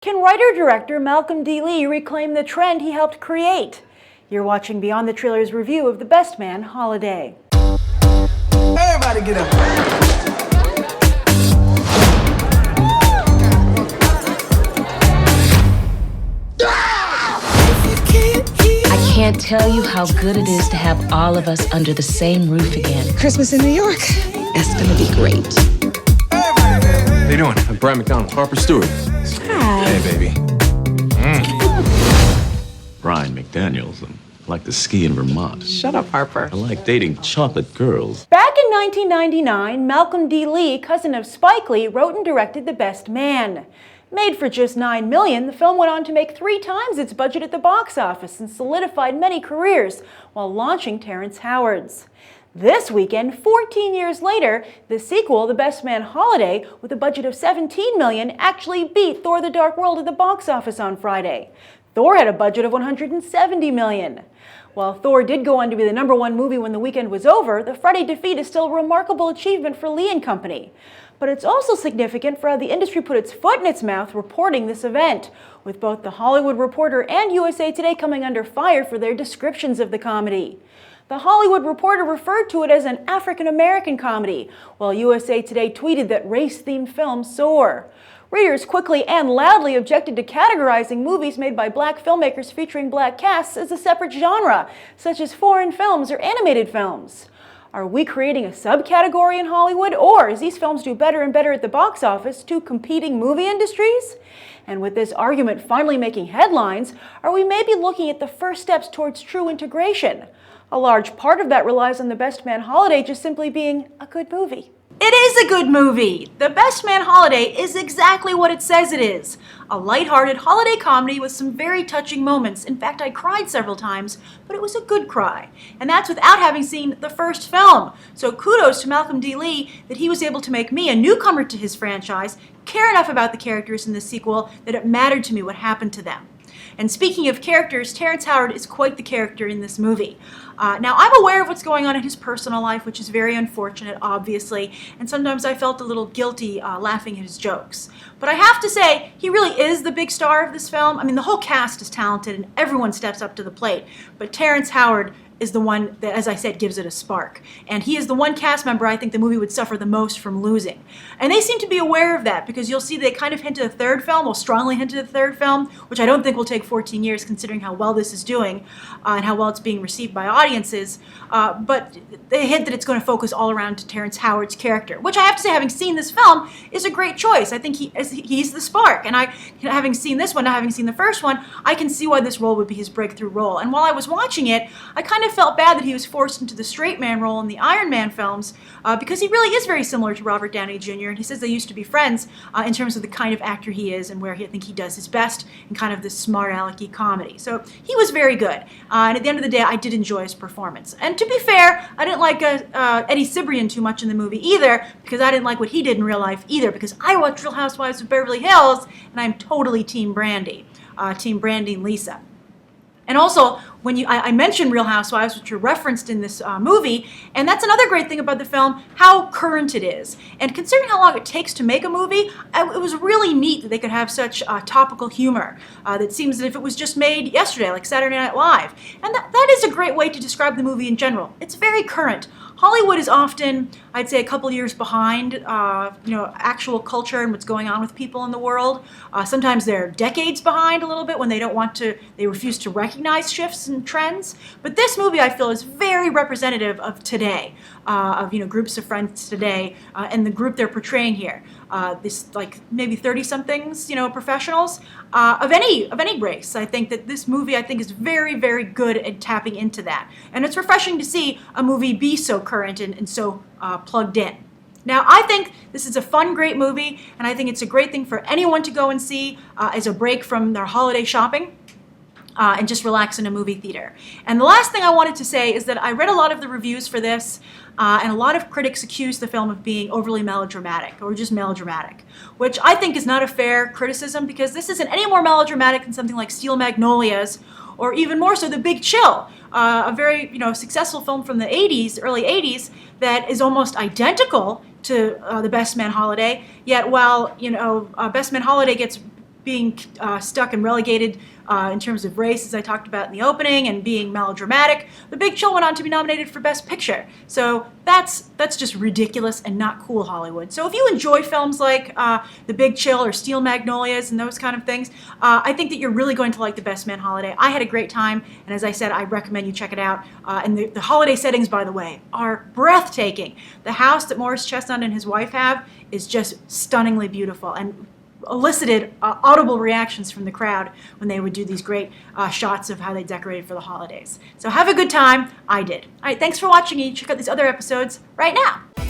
Can writer-director Malcolm D. Lee reclaim the trend he helped create? You're watching Beyond the Trailer's review of The Best Man Holiday. Everybody get up. I can't tell you how good it is to have all of us under the same roof again. Christmas in New York. That's gonna be great. How you doing? I'm Brian McDonald. Harper Stewart. Hi. Hey, baby. Brian McDaniels. I like to ski in Vermont. Shut up, Harper. I like dating chocolate girls. Back in 1999, Malcolm D. Lee, cousin of Spike Lee, wrote and directed The Best Man. Made for just $9 million, the film went on to make 3 times its budget at the box office and solidified many careers while launching Terrence Howard's. This weekend, 14 years later, the sequel, The Best Man Holiday, with a budget of $17 million, actually beat Thor: The Dark World at the box office on Friday. Thor had a budget of $170 million. While Thor did go on to be the #1 movie when the weekend was over, the Friday defeat is still a remarkable achievement for Lee and company. But it's also significant for how the industry put its foot in its mouth reporting this event, with both The Hollywood Reporter and USA Today coming under fire for their descriptions of the comedy. The Hollywood Reporter referred to it as an African-American comedy, while USA Today tweeted that race-themed films soar. Readers quickly and loudly objected to categorizing movies made by black filmmakers featuring black casts as a separate genre, such as foreign films or animated films. Are we creating a subcategory in Hollywood, or as these films do better and better at the box office, 2 competing movie industries? And with this argument finally making headlines, are we maybe looking at the first steps towards true integration? A large part of that relies on The Best Man Holiday just simply being a good movie. It is a good movie! The Best Man Holiday is exactly what it says it is. A lighthearted holiday comedy with some very touching moments. In fact, I cried several times, but it was a good cry. And that's without having seen the first film. So kudos to Malcolm D. Lee that he was able to make me, a newcomer to his franchise, care enough about the characters in the sequel that it mattered to me what happened to them. And speaking of characters, Terrence Howard is quite the character in this movie. Now, I'm aware of what's going on in his personal life, which is very unfortunate, obviously, and sometimes I felt a little guilty laughing at his jokes. But I have to say, he really is the big star of this film. I mean, the whole cast is talented and everyone steps up to the plate, but Terrence Howard is the one that, as I said, gives it a spark. And he is the one cast member I think the movie would suffer the most from losing. And they seem to be aware of that, because you'll see they kind of hint at a third film, or strongly hint at a third film, which I don't think will take 14 years considering how well this is doing and how well it's being received by audiences. But they hint that it's going to focus all around Terrence Howard's character, which I have to say, having seen this film, is a great choice. I think he's the spark. And having seen this one, not having seen the first one, I can see why this role would be his breakthrough role. And while I was watching it, I kind of felt bad that he was forced into the straight man role in the Iron Man films, because he really is very similar to Robert Downey Jr. And he says they used to be friends in terms of the kind of actor he is and where I think he does his best in kind of this smart alecky comedy. So he was very good. And at the end of the day, I did enjoy his performance. And to be fair, I didn't like Eddie Cibrian too much in the movie either, because I didn't like what he did in real life either, because I watched Real Housewives of Beverly Hills and I'm totally Team Brandy. Team Brandy and Lisa. And also, when I mentioned Real Housewives, which are referenced in this movie, and that's another great thing about the film, how current it is. And considering how long it takes to make a movie, it was really neat that they could have such topical humor that seems as if it was just made yesterday, like Saturday Night Live. And that is a great way to describe the movie in general. It's very current. Hollywood is often, I'd say, a couple years behind, actual culture and what's going on with people in the world. Sometimes they're decades behind a little bit when they refuse to recognize shifts and trends. But this movie, I feel, is very representative of today, of groups of friends today, and the group they're portraying here. This maybe 30-somethings, professionals of any race. I think that this movie, is very, very good at tapping into that, and it's refreshing to see a movie be so current and so plugged in. Now, I think this is a fun, great movie, and I think it's a great thing for anyone to go and see as a break from their holiday shopping. And just relax in a movie theater. And the last thing I wanted to say is that I read a lot of the reviews for this, and a lot of critics accuse the film of being overly melodramatic, or just melodramatic, which I think is not a fair criticism, because this isn't any more melodramatic than something like Steel Magnolias, or even more so The Big Chill, a very successful film from the 80s, early 80s, that is almost identical to The Best Man Holiday, yet while Best Man Holiday gets being stuck and relegated in terms of race, as I talked about in the opening, and being melodramatic. The Big Chill went on to be nominated for Best Picture. So that's just ridiculous and not cool Hollywood. So if you enjoy films like The Big Chill or Steel Magnolias and those kind of things, I think that you're really going to like The Best Man Holiday. I had a great time, and as I said, I recommend you check it out. And the holiday settings, by the way, are breathtaking. The house that Morris Chestnut and his wife have is just stunningly beautiful and elicited audible reactions from the crowd when they would do these great shots of how they decorated for the holidays. So have a good time. I did. All right, thanks for watching. You check out these other episodes right now.